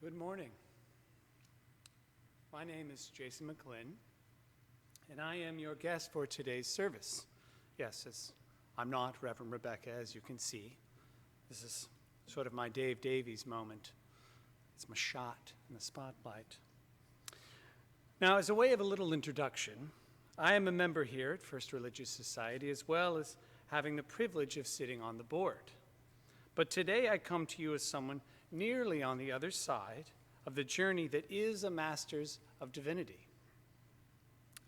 Good morning. My name is Jason McLinn, and I am your guest for today's service. Yes, I'm not Reverend Rebecca, as you can see. This is sort of my Dave Davies moment. It's my shot in the spotlight. Now, as a way of a little introduction, I am a member here at First Religious Society, as well as having the privilege of sitting on the board. But today I come to you as someone nearly on the other side of the journey that is a Master's of Divinity.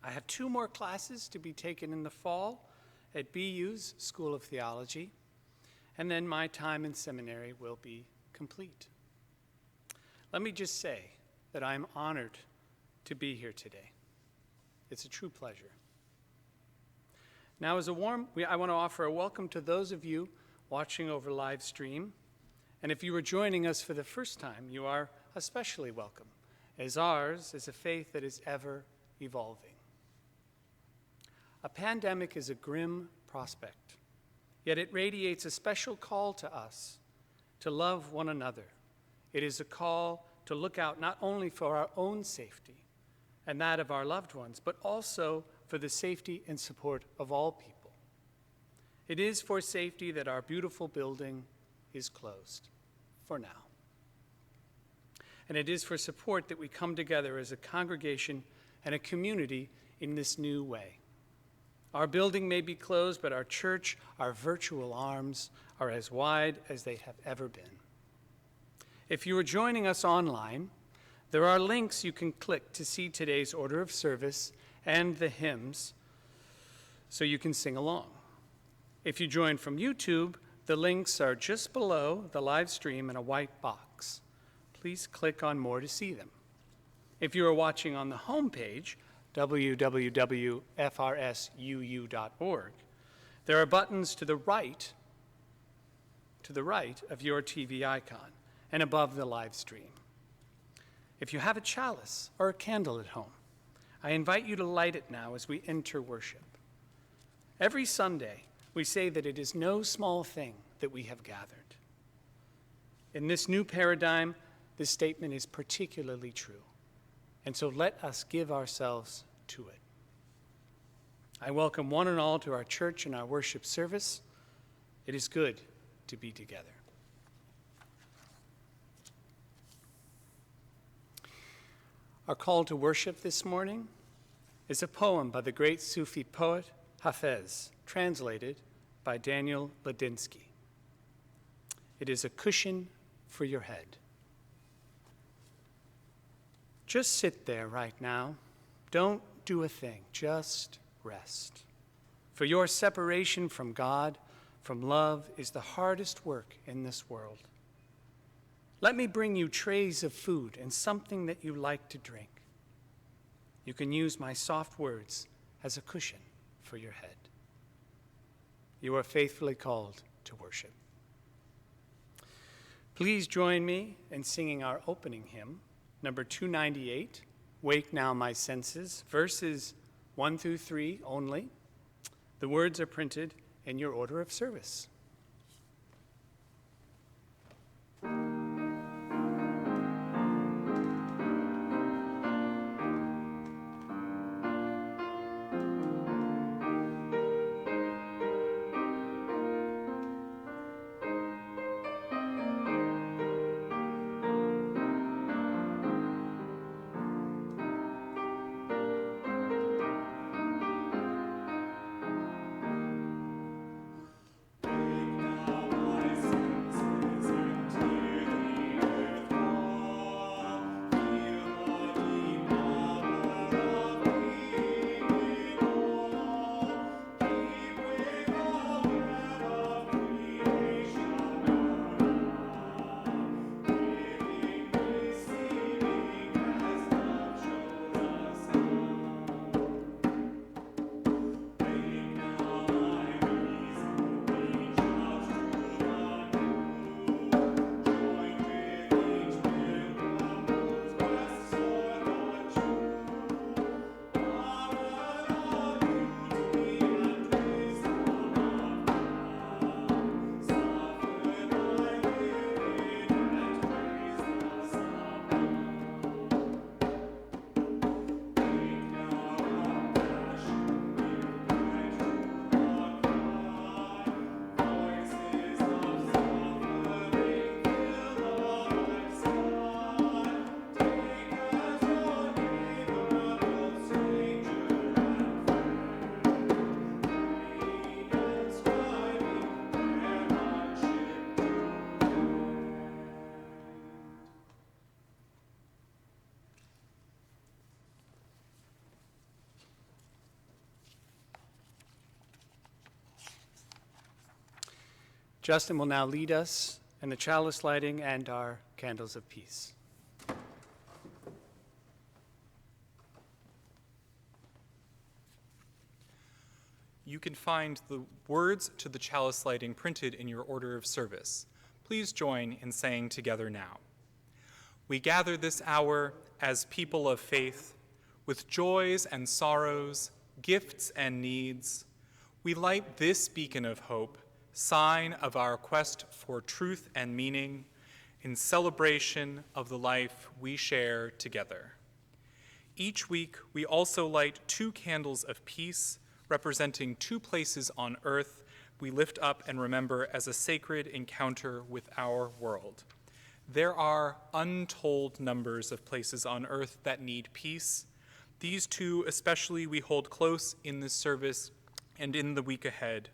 I have 2 more classes to be taken in the fall at BU's School of Theology, and then my time in seminary will be complete. Let me just say that I am honored to be here today. It's a true pleasure. Now, I want to offer a welcome to those of you watching over live stream. And if you are joining us for the first time, you are especially welcome, as ours is a faith that is ever evolving. A pandemic is a grim prospect, yet it radiates a special call to us to love one another. It is a call to look out not only for our own safety and that of our loved ones, but also for the safety and support of all people. It is for safety that our beautiful building is closed for now. And it is for support that we come together as a congregation and a community in this new way. Our building may be closed, but our church, our virtual arms, are as wide as they have ever been. If you are joining us online, there are links you can click to see today's order of service and the hymns so you can sing along. If you join from YouTube, the links are just below the live stream in a white box. Please click on more to see them. If you are watching on the homepage, www.frsuu.org, there are buttons to the right of your TV icon and above the live stream. If you have a chalice or a candle at home, I invite you to light it now as we enter worship. Every Sunday, we say that it is no small thing that we have gathered. In this new paradigm, this statement is particularly true, and so let us give ourselves to it. I welcome one and all to our church and our worship service. It is good to be together. Our call to worship this morning is a poem by the great Sufi poet Hafez, translated by Daniel Ladinsky. It is a cushion for your head. Just sit there right now. Don't do a thing. Just rest. For your separation from God, from love, is the hardest work in this world. Let me bring you trays of food and something that you like to drink. You can use my soft words as a cushion for your head. You are faithfully called to worship. Please join me in singing our opening hymn, number 298, Wake Now My Senses, verses 1 through 3 only. The words are printed in your order of service. Justin will now lead us in the chalice lighting and our candles of peace. You can find the words to the chalice lighting printed in your order of service. Please join in saying together now. We gather this hour as people of faith, with joys and sorrows, gifts and needs. We light this beacon of hope, sign of our quest for truth and meaning, in celebration of the life we share together. Each week, we also light 2 candles of peace, representing 2 places on earth we lift up and remember as a sacred encounter with our world. There are untold numbers of places on earth that need peace. These 2 especially we hold close in this service and in the week ahead.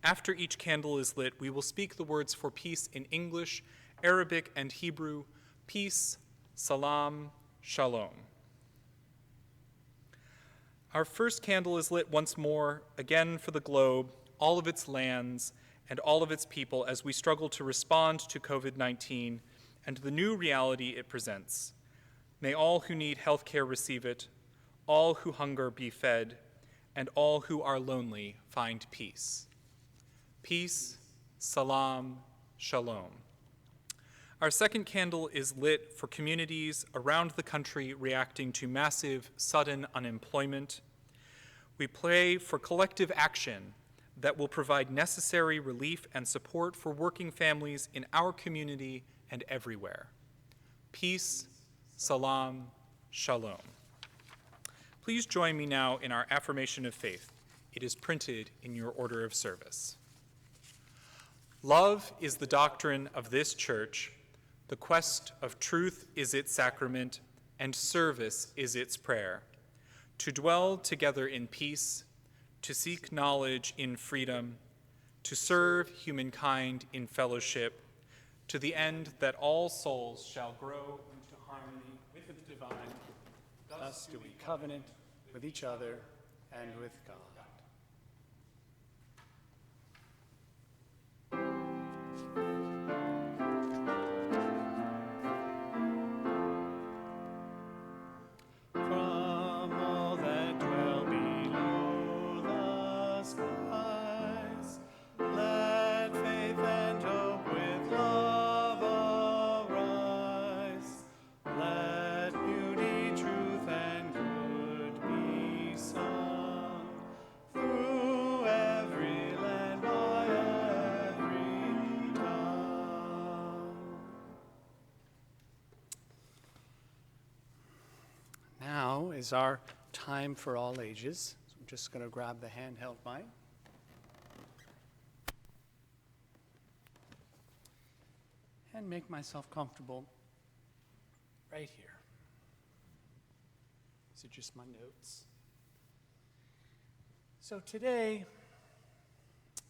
After each candle is lit, we will speak the words for peace in English, Arabic, and Hebrew: peace, salam, shalom. Our first candle is lit once more, again for the globe, all of its lands, and all of its people as we struggle to respond to COVID-19 and the new reality it presents. May all who need health care receive it, all who hunger be fed, and all who are lonely find peace. Peace, salam, shalom. Our second candle is lit for communities around the country reacting to massive, sudden unemployment. We pray for collective action that will provide necessary relief and support for working families in our community and everywhere. Peace, salam, shalom. Please join me now in our affirmation of faith. It is printed in your order of service. Love is the doctrine of this church. The quest of truth is its sacrament, and service is its prayer. To dwell together in peace, to seek knowledge in freedom, to serve humankind in fellowship, to the end that all souls shall grow into harmony with the divine. Thus do we covenant with each other and with God. From all that dwell below the skies, let faith and hope with love arise. Let beauty, truth, and good be sung through every land by every tongue. Now is our time for all ages. So I'm just going to grab the handheld mic. And make myself comfortable right here. These are just my notes. So today,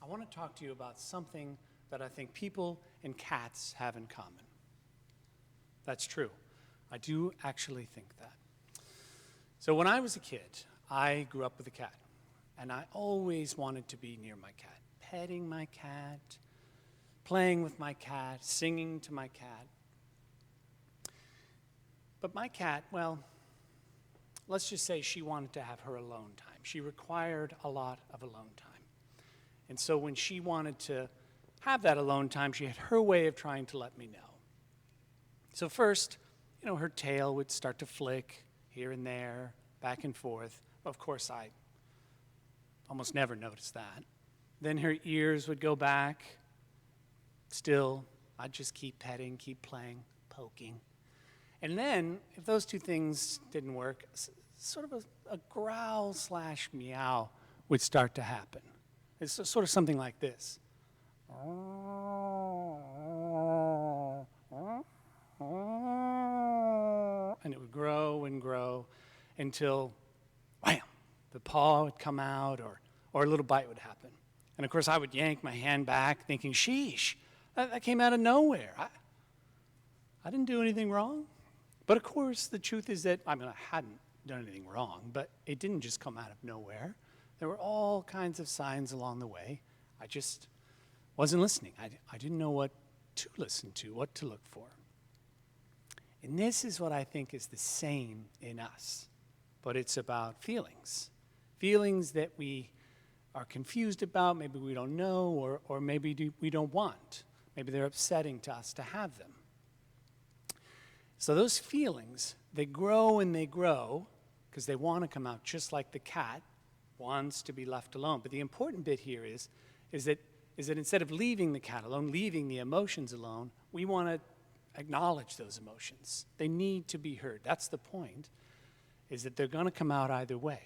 I want to talk to you about something that I think people and cats have in common. That's true. I do actually think that. So when I was a kid, I grew up with a cat, and I always wanted to be near my cat, petting my cat, playing with my cat, singing to my cat. But my cat, well, let's just say she wanted to have her alone time. She required a lot of alone time. And so when she wanted to have that alone time, she had her way of trying to let me know. So first, her tail would start to flick here and there, back and forth. Of course, I almost never noticed that. Then her ears would go back. Still, I'd just keep petting, keep playing, poking. And then, if those 2 things didn't work, sort of a growl / meow would start to happen. It's sort of something like this. And it would grow and grow until, wham, the paw would come out or a little bite would happen. And of course, I would yank my hand back thinking, sheesh, that came out of nowhere. I didn't do anything wrong. But of course, the truth is that, I hadn't done anything wrong, but it didn't just come out of nowhere. There were all kinds of signs along the way. I just Wasn't listening. I didn't know what to listen to, what to look for. And this is what I think is the same in us, but it's about feelings. Feelings that we are confused about, maybe we don't know, or maybe we don't want. Maybe they're upsetting to us to have them. So those feelings, they grow and they grow because they want to come out just like the cat wants to be left alone. But the important bit here is that instead of leaving the cat alone, leaving the emotions alone, we want to acknowledge those emotions. They need to be heard. That's the point, is that they're going to come out either way.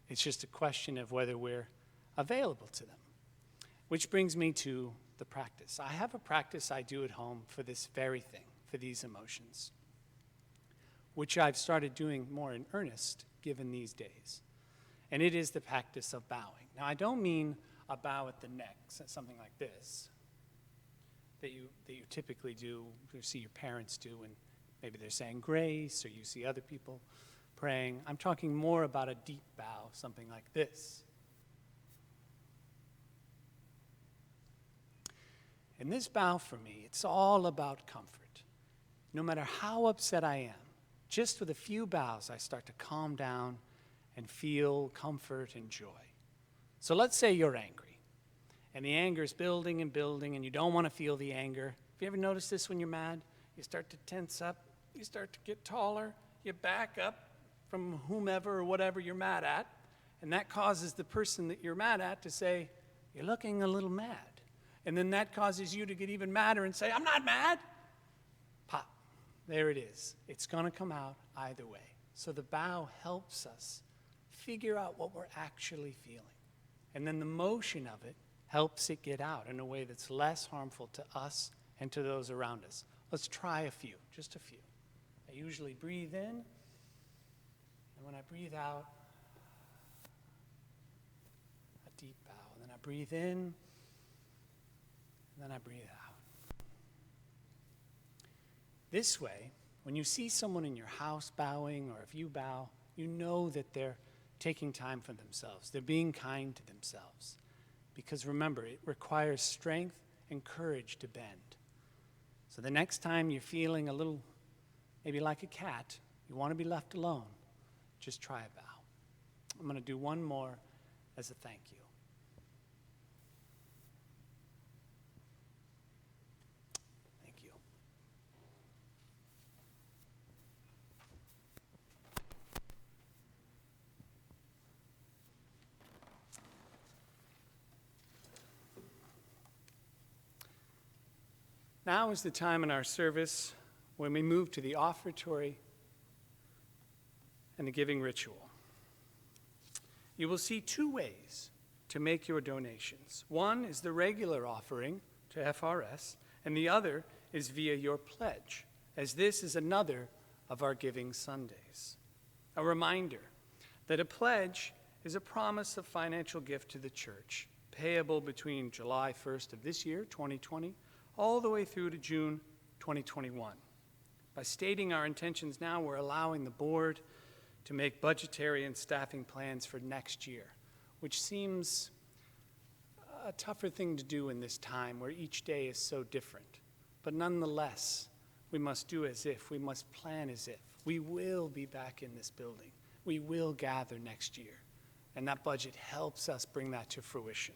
It's just a question of whether we're available to them. Which brings me to the practice. I have a practice I do at home for this very thing, for these emotions, which I've started doing more in earnest given these days. And it is the practice of bowing. Now, I don't mean a bow at the neck, something like this, that you typically do, you see your parents do, and maybe they're saying grace, or you see other people praying. I'm talking more about a deep bow, something like this. And this bow for me, it's all about comfort. No matter how upset I am, just with a few bows, I start to calm down and feel comfort and joy. So let's say you're angry, and the anger is building and building, and you don't want to feel the anger. Have you ever noticed this when you're mad? You start to tense up, you start to get taller, you back up from whomever or whatever you're mad at, and that causes the person that you're mad at to say, "You're looking a little mad." And then that causes you to get even madder and say, "I'm not mad." Pop. There it is. It's going to come out either way. So the bow helps us figure out what we're actually feeling. And then the motion of it helps it get out in a way that's less harmful to us and to those around us. Let's try a few, just a few. I usually breathe in, and when I breathe out, a deep bow. And then I breathe in, and then I breathe out. This way, when you see someone in your house bowing, or if you bow, you know that they're taking time for themselves. They're being kind to themselves. Because remember, it requires strength and courage to bend. So the next time you're feeling a little, maybe like a cat, you want to be left alone, just try a bow. I'm going to do one more as a thank you. Now is the time in our service when we move to the offertory and the giving ritual. You will see two ways to make your donations. One is the regular offering to FRS, and the other is via your pledge, as this is another of our Giving Sundays. A reminder that a pledge is a promise of financial gift to the church, payable between July 1st of this year, 2020, all the way through to June 2021. By stating our intentions now, we're allowing the board to make budgetary and staffing plans for next year, which seems a tougher thing to do in this time where each day is so different. But nonetheless, we must do as if, we must plan as if. We will be back in this building. We will gather next year. And that budget helps us bring that to fruition.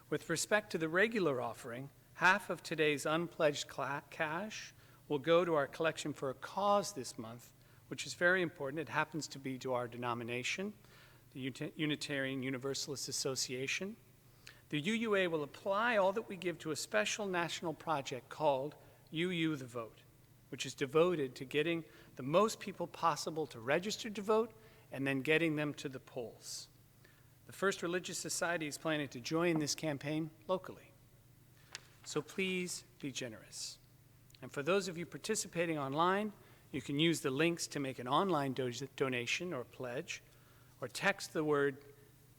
With respect to the regular offering, half of today's unpledged cash will go to our collection for a cause this month, which is very important. It happens to be to our denomination, the Unitarian Universalist Association. The UUA will apply all that we give to a special national project called UU the Vote, which is devoted to getting the most people possible to register to vote and then getting them to the polls. The First Religious Society is planning to join this campaign locally. So please be generous. And for those of you participating online, you can use the links to make an online donation or pledge, or text the word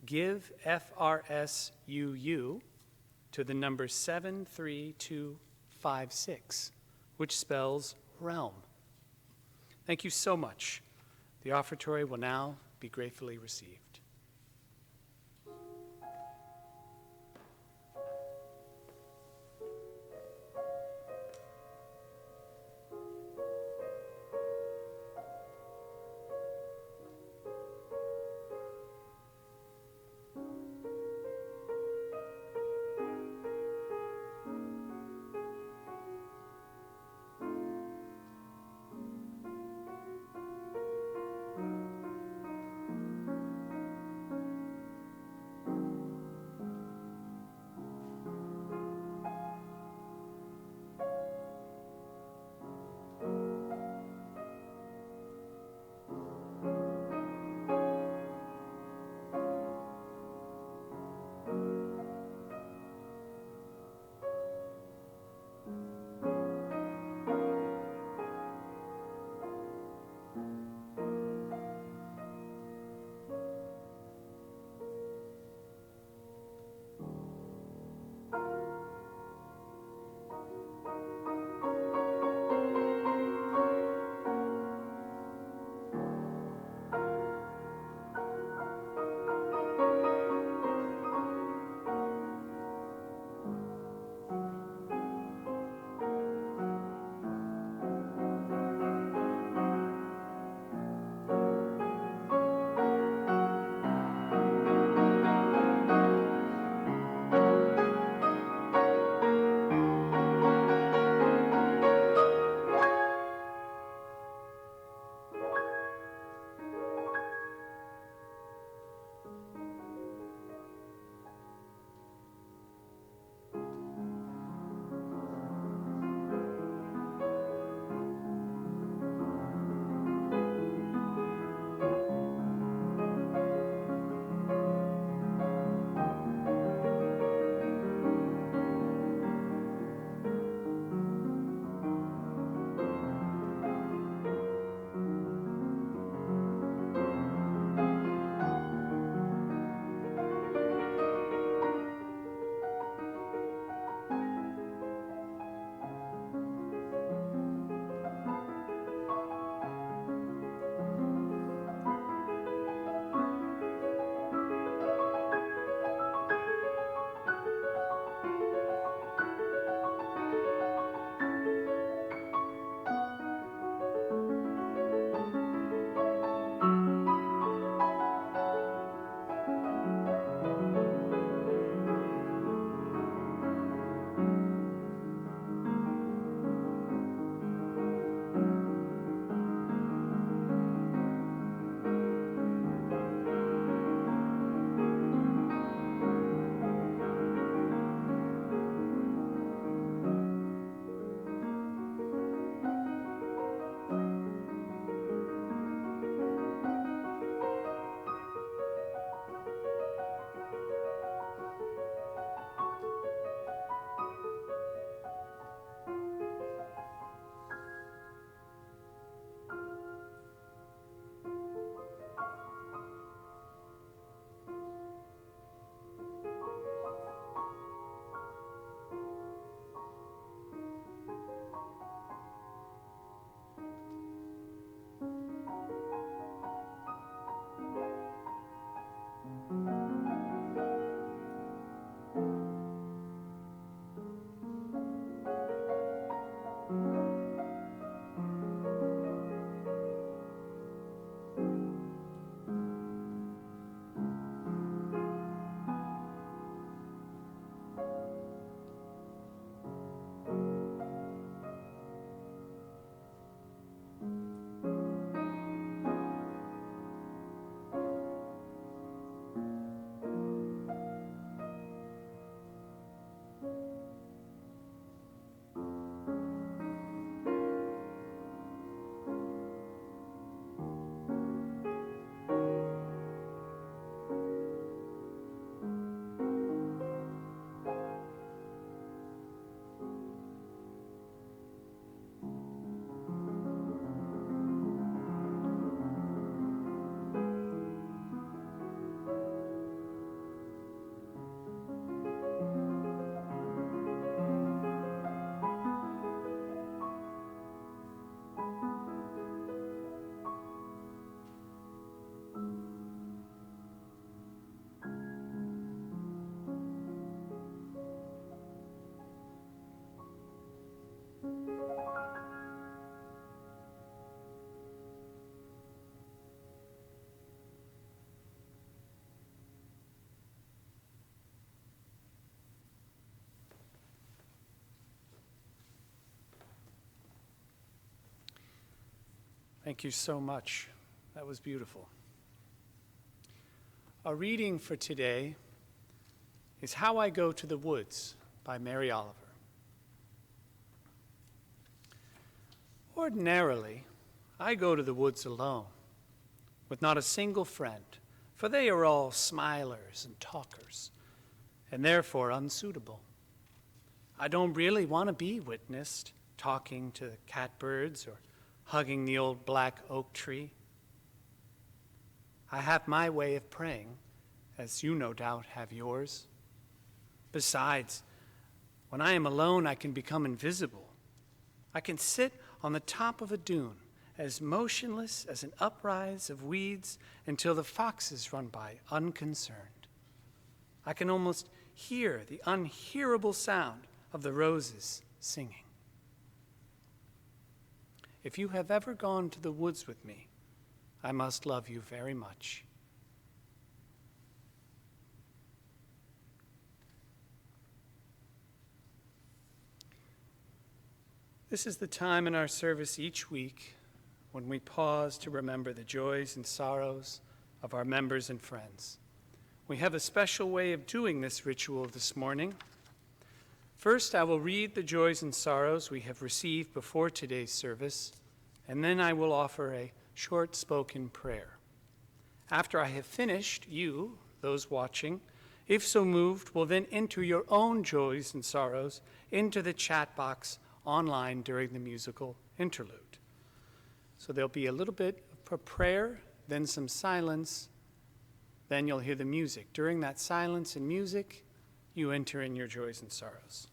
GIVE FRSUU to the number 73256, which spells realm. Thank you so much. The offertory will now be gratefully received. Thank you so much. That was beautiful. Our reading for today is How I Go to the Woods by Mary Oliver. Ordinarily, I go to the woods alone, with not a single friend, for they are all smilers and talkers, and therefore unsuitable. I don't really want to be witnessed talking to catbirds or hugging the old black oak tree. I have my way of praying, as you no doubt have yours. Besides, when I am alone, I can become invisible. I can sit on the top of a dune, as motionless as an uprise of weeds until the foxes run by unconcerned. I can almost hear the unhearable sound of the roses singing. If you have ever gone to the woods with me, I must love you very much. This is the time in our service each week when we pause to remember the joys and sorrows of our members and friends. We have a special way of doing this ritual this morning. First, I will read the joys and sorrows we have received before today's service, and then I will offer a short spoken prayer. After I have finished, you, those watching, if so moved, will then enter your own joys and sorrows into the chat box online during the musical interlude. So there'll be a little bit of prayer, then some silence, then you'll hear the music. During that silence and music, you enter in your joys and sorrows.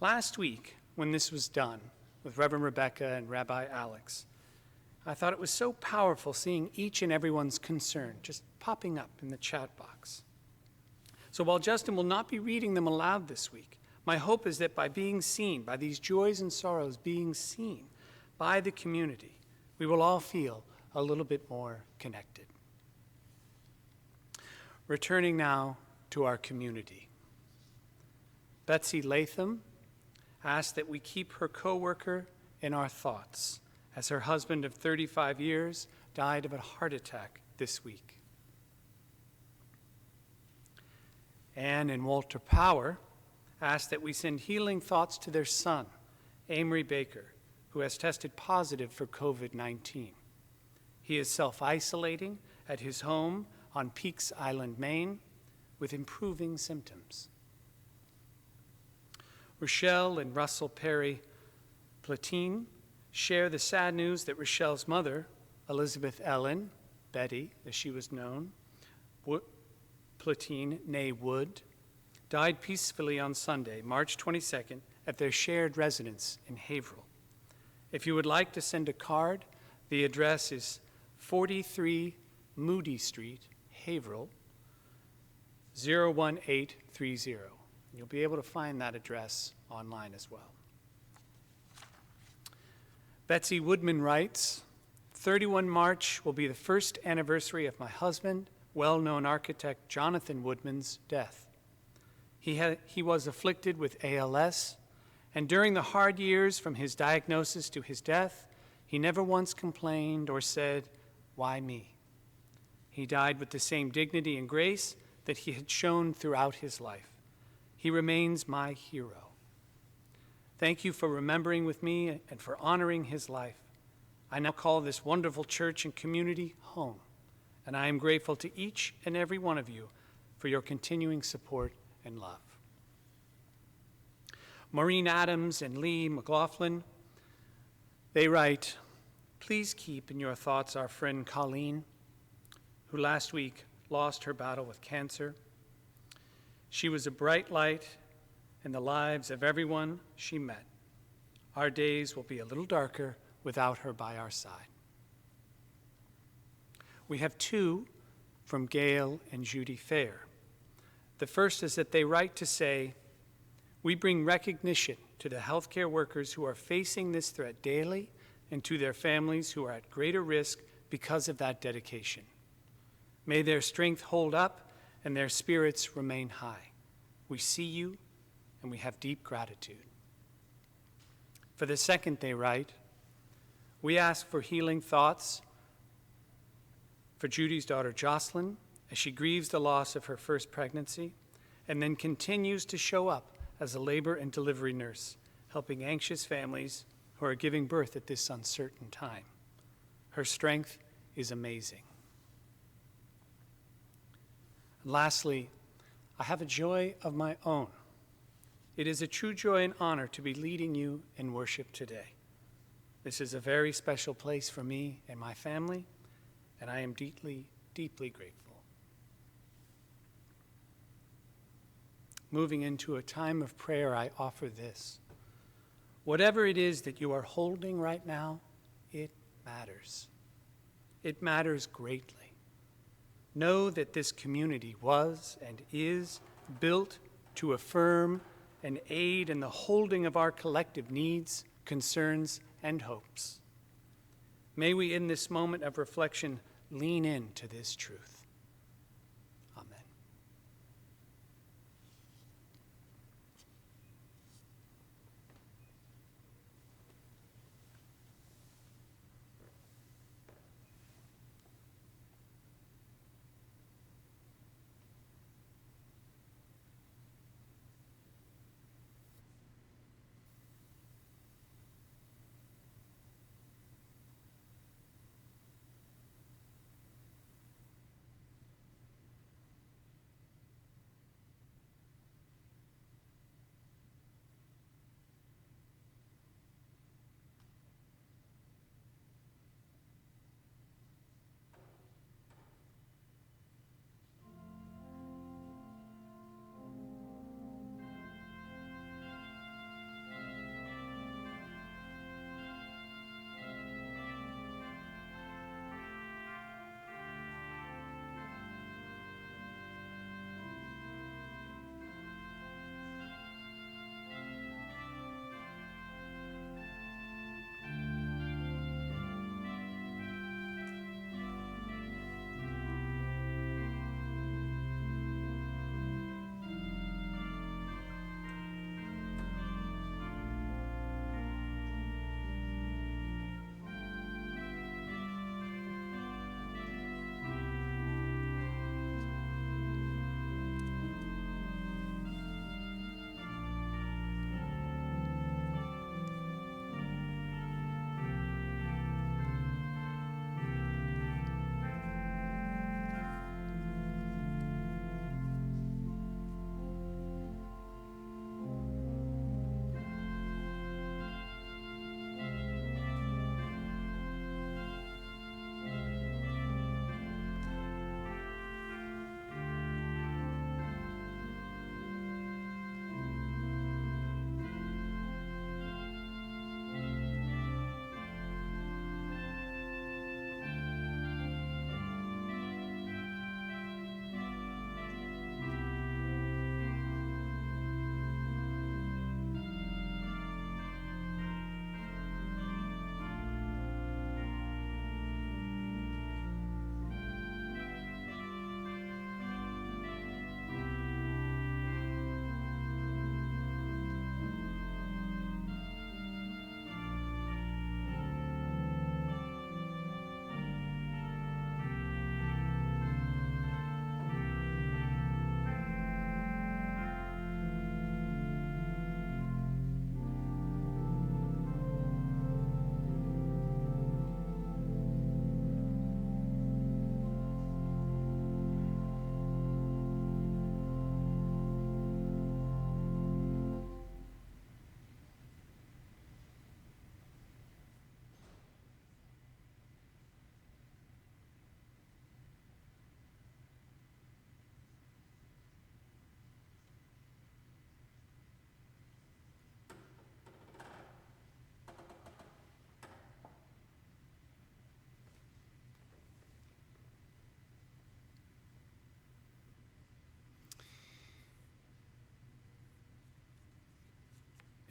Last week, when this was done with Reverend Rebecca and Rabbi Alex, I thought it was so powerful seeing each and everyone's concern just popping up in the chat box. So while Justin will not be reading them aloud this week, my hope is that by being seen, by these joys and sorrows being seen by the community, we will all feel a little bit more connected. Returning now to our community. Betsy Latham asked that we keep her co-worker in our thoughts, as her husband of 35 years died of a heart attack this week. Anne and Walter Power asked that we send healing thoughts to their son, Amory Baker, who has tested positive for COVID-19. He is self-isolating at his home on Peaks Island, Maine, with improving symptoms. Rochelle and Russell Perry Platine share the sad news that Rochelle's mother, Elizabeth Ellen, Betty, as she was known, Platine, née Wood, died peacefully on Sunday, March 22nd, at their shared residence in Haverhill. If you would like to send a card, the address is 43 Moody Street, Haverhill, 01830. You'll be able to find that address online as well. Betsy Woodman writes, 31 March will be the first anniversary of my husband, well-known architect Jonathan Woodman's death. He was afflicted with ALS, and during the hard years from his diagnosis to his death, he never once complained or said, "Why me?" He died with the same dignity and grace that he had shown throughout his life. He remains my hero. Thank you for remembering with me and for honoring his life. I now call this wonderful church and community home, and I am grateful to each and every one of you for your continuing support and love. Maureen Adams and Lee McLaughlin, they write, please keep in your thoughts our friend Colleen, who last week lost her battle with cancer. She was a bright light in the lives of everyone she met. Our days will be a little darker without her by our side. We have two from Gail and Judy Fair. The first is that they write to say, we bring recognition to the healthcare workers who are facing this threat daily and to their families who are at greater risk because of that dedication. May their strength hold up and their spirits remain high. We see you and we have deep gratitude. For the second, they write, We ask for healing thoughts for Judy's daughter Jocelyn as she grieves the loss of her first pregnancy and then continues to show up as a labor and delivery nurse, helping anxious families who are giving birth at this uncertain time. Her strength is amazing. And lastly, I have a joy of my own. It is a true joy and honor to be leading you in worship today. This is a very special place for me and my family, and I am deeply, deeply grateful. Moving into a time of prayer, I offer this. Whatever it is that you are holding right now, it matters. It matters greatly. Know that this community was and is built to affirm and aid in the holding of our collective needs, concerns, and hopes. May we, in this moment of reflection, lean into this truth. Amen.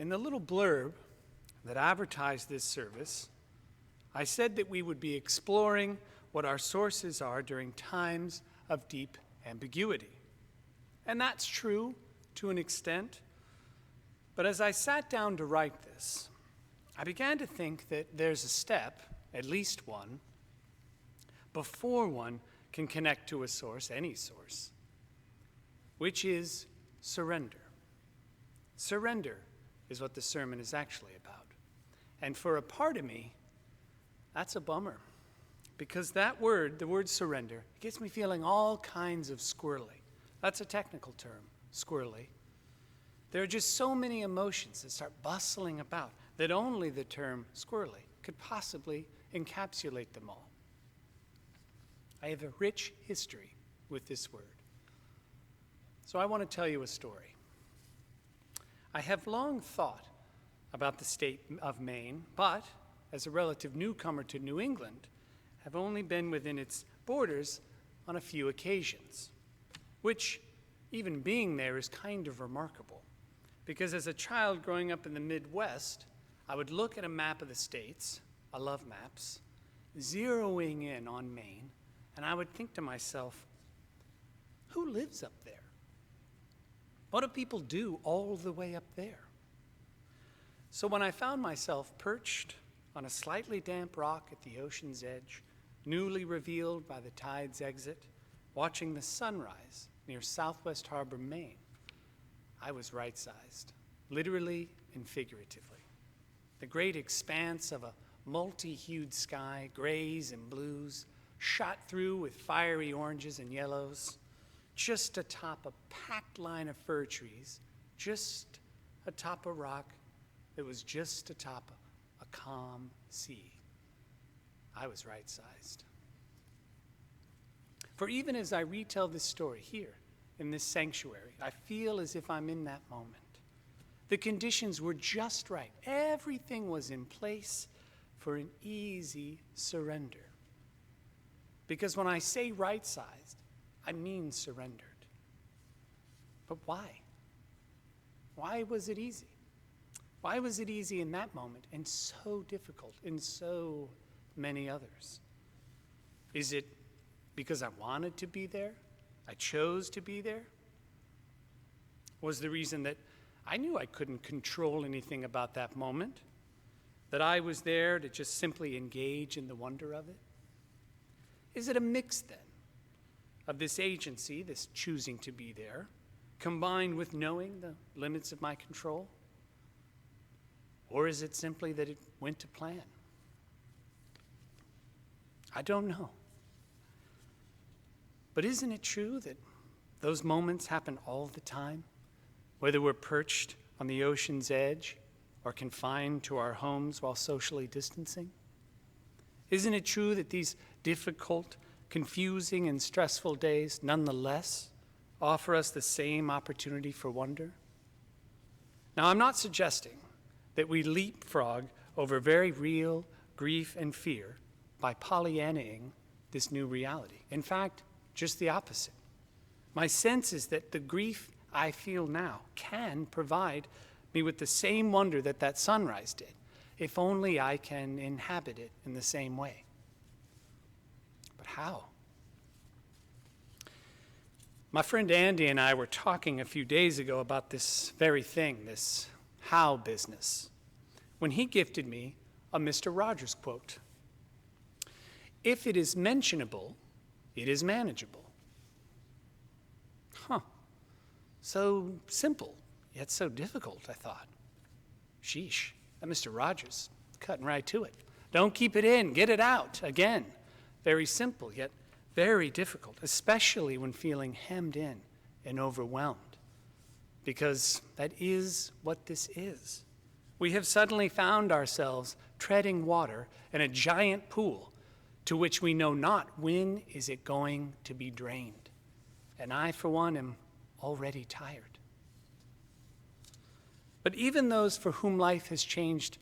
In the little blurb that advertised this service, I said that we would be exploring what our sources are during times of deep ambiguity. And that's true to an extent. But as I sat down to write this, I began to think that there's a step, at least one, before one can connect to a source, any source, which is surrender. Surrender is what the sermon is actually about. And for a part of me, that's a bummer. Because that word, the word surrender, gets me feeling all kinds of squirrely. That's a technical term, squirrely. There are just so many emotions that start bustling about that only the term squirrely could possibly encapsulate them all. I have a rich history with this word. So I want to tell you a story. I have long thought about the state of Maine, but as a relative newcomer to New England, have only been within its borders on a few occasions, which, even being there, is kind of remarkable. Because as a child growing up in the Midwest, I would look at a map of the states, I love maps, zeroing in on Maine, and I would think to myself, who lives up there? What do people do all the way up there? So when I found myself perched on a slightly damp rock at the ocean's edge, newly revealed by the tide's exit, watching the sunrise near Southwest Harbor, Maine, I was right-sized, literally and figuratively. The great expanse of a multi-hued sky, grays and blues, shot through with fiery oranges and yellows, just atop a packed line of fir trees, just atop a rock that was just atop a calm sea. I was right-sized. For even as I retell this story here in this sanctuary, I feel as if I'm in that moment. The conditions were just right. Everything was in place for an easy surrender. Because when I say right-sized, I mean surrendered. But why? Why was it easy? Why was it easy in that moment and so difficult in so many others? Is it because I wanted to be there? I chose to be there? Was the reason that I knew I couldn't control anything about that moment? That I was there to just simply engage in the wonder of it? Is it a mix then of this agency, this choosing to be there, combined with knowing the limits of my control? Or is it simply that it went to plan? I don't know. But isn't it true that those moments happen all the time, whether we're perched on the ocean's edge or confined to our homes while socially distancing? Isn't it true that these difficult, confusing, and stressful days nonetheless offer us the same opportunity for wonder? Now, I'm not suggesting that we leapfrog over very real grief and fear by Pollyannaing this new reality. In fact, just the opposite. My sense is that the grief I feel now can provide me with the same wonder that that sunrise did, if only I can inhabit it in the same way. But how? My friend Andy and I were talking a few days ago about this very thing, this how business, when he gifted me a Mr. Rogers quote. If it is mentionable, it is manageable. So simple, yet so difficult, I thought. Sheesh, that Mr. Rogers, cutting right to it. Don't keep it in, get it out. Again, very simple, yet very difficult, especially when feeling hemmed in and overwhelmed. Because that is what this is. We have suddenly found ourselves treading water in a giant pool to which we know not when is it going to be drained. And I, for one, am already tired. But even those for whom life has changed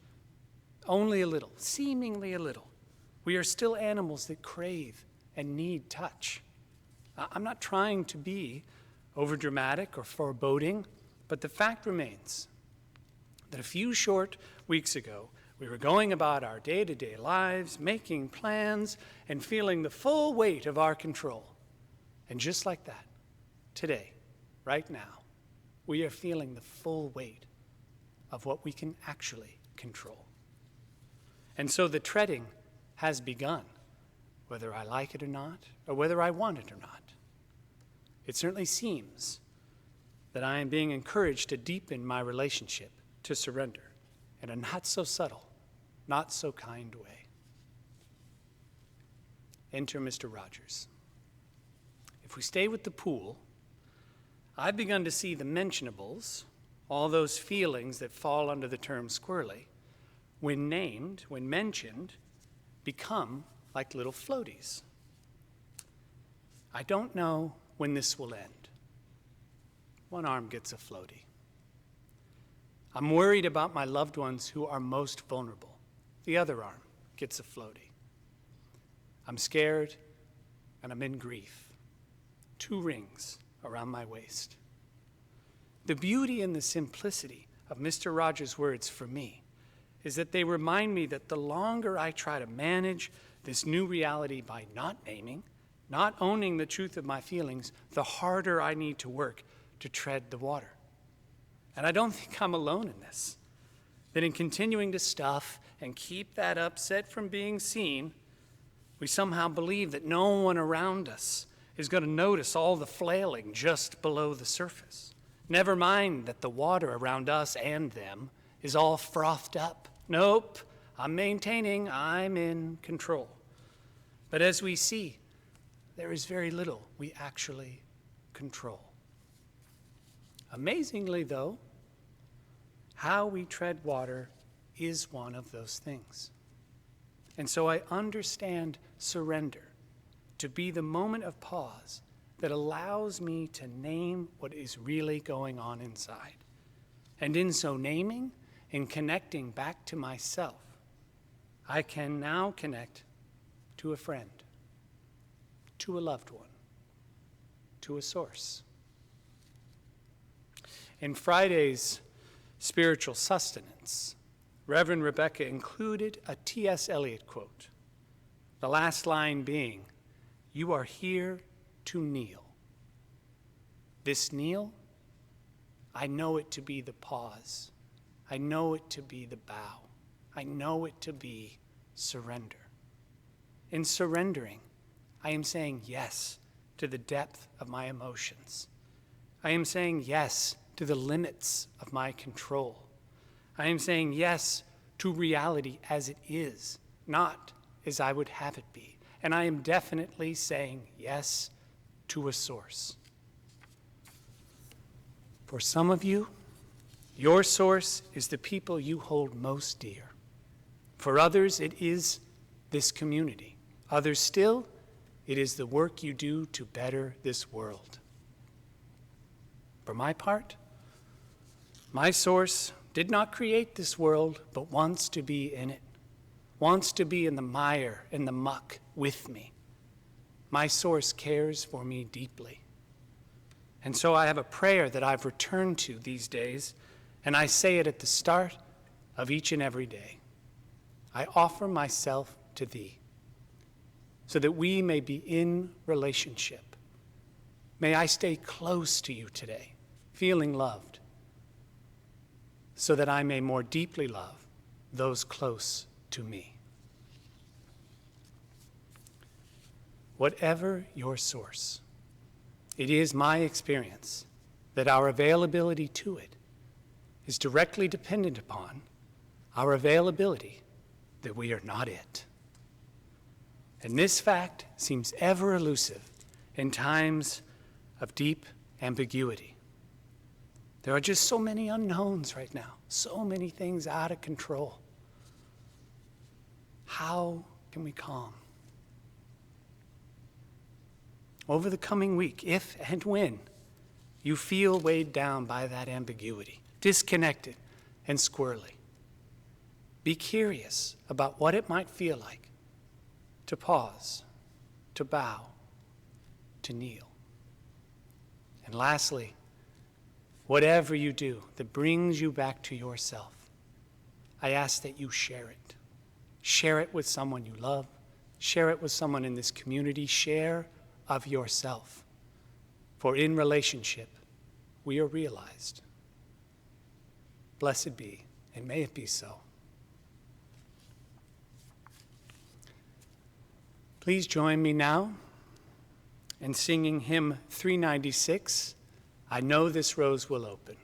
only a little, seemingly a little, we are still animals that crave and need touch. I'm not trying to be overdramatic or foreboding, but the fact remains that a few short weeks ago, we were going about our day-to-day lives, making plans, and feeling the full weight of our control. And just like that, today, right now, we are feeling the full weight of what we can actually control. And so the treading has begun, whether I like it or not, or whether I want it or not. It certainly seems that I am being encouraged to deepen my relationship to surrender in a not so subtle, not so kind way. Enter Mr. Rogers. If we stay with the pool, I've begun to see the mentionables, all those feelings that fall under the term squirrely, when named, when mentioned, become like little floaties. I don't know when this will end. One arm gets a floaty. I'm worried about my loved ones who are most vulnerable. The other arm gets a floaty. I'm scared and I'm in grief. 2 rings around my waist. The beauty and the simplicity of Mr. Rogers' words for me is that they remind me that the longer I try to manage this new reality by not naming, not owning the truth of my feelings, the harder I need to work to tread the water. And I don't think I'm alone in this. That in continuing to stuff and keep that upset from being seen, we somehow believe that no one around us is going to notice all the flailing just below the surface. Never mind that the water around us and them is all frothed up. Nope, I'm maintaining, I'm in control. But as we see, there is very little we actually control. Amazingly, though, how we tread water is one of those things. And so I understand surrender to be the moment of pause that allows me to name what is really going on inside. And in so naming and connecting back to myself, I can now connect to a friend, to a loved one, to a source. In Friday's spiritual sustenance, Reverend Rebecca included a T.S. Eliot quote, the last line being, "You are here to kneel." This kneel, I know it to be the pause. I know it to be the bow. I know it to be surrender. In surrendering, I am saying yes to the depth of my emotions. I am saying yes to the limits of my control. I am saying yes to reality as it is, not as I would have it be. And I am definitely saying yes to a source. For some of you, your source is the people you hold most dear. For others, it is this community. Others still, it is the work you do to better this world. For my part, my source did not create this world, but wants to be in it, wants to be in the mire, in the muck with me. My source cares for me deeply. And so I have a prayer that I've returned to these days, and I say it at the start of each and every day. I offer myself to thee, so that we may be in relationship. May I stay close to you today, feeling loved, so that I may more deeply love those close to me. Whatever your source, it is my experience that our availability to it is directly dependent upon our availability that we are not it. And this fact seems ever elusive in times of deep ambiguity. There are just so many unknowns right now, so many things out of control. How can we calm? Over the coming week, if and when you feel weighed down by that ambiguity, disconnected and squirrely, be curious about what it might feel like to pause, to bow, to kneel. And lastly, whatever you do that brings you back to yourself, I ask that you share it. Share it with someone you love. Share it with someone in this community. Share of yourself. For in relationship, we are realized. Blessed be, and may it be so. Please join me now in singing hymn 396, I Know This Rose Will Open.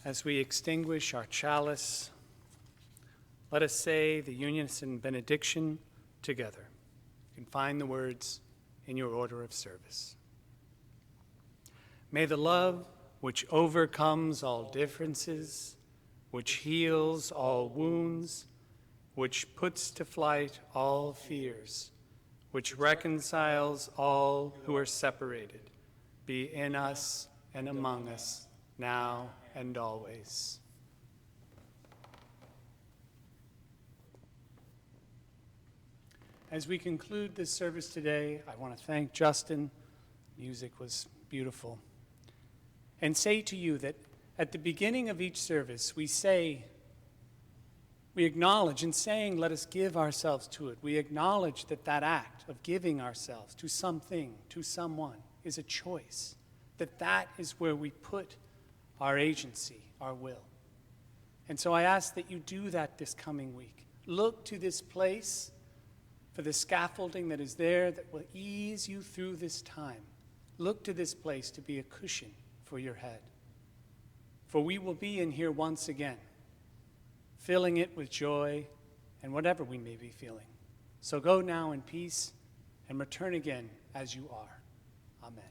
As we extinguish our chalice, let us say the unison benediction together. You can find the words in your order of service. May the love which overcomes all differences, which heals all wounds, which puts to flight all fears, which reconciles all who are separated, be in us and among us, now and always. As we conclude this service today, I want to thank Justin. Music was beautiful. And say to you that at the beginning of each service, we acknowledge, in saying, let us give ourselves to it, we acknowledge that that act of giving ourselves to something, to someone, is a choice, that is where we put our agency, our will. And so I ask that you do that this coming week. Look to this place for the scaffolding that is there that will ease you through this time. Look to this place to be a cushion for your head. For we will be in here once again, filling it with joy and whatever we may be feeling. So go now in peace and return again as you are. Amen.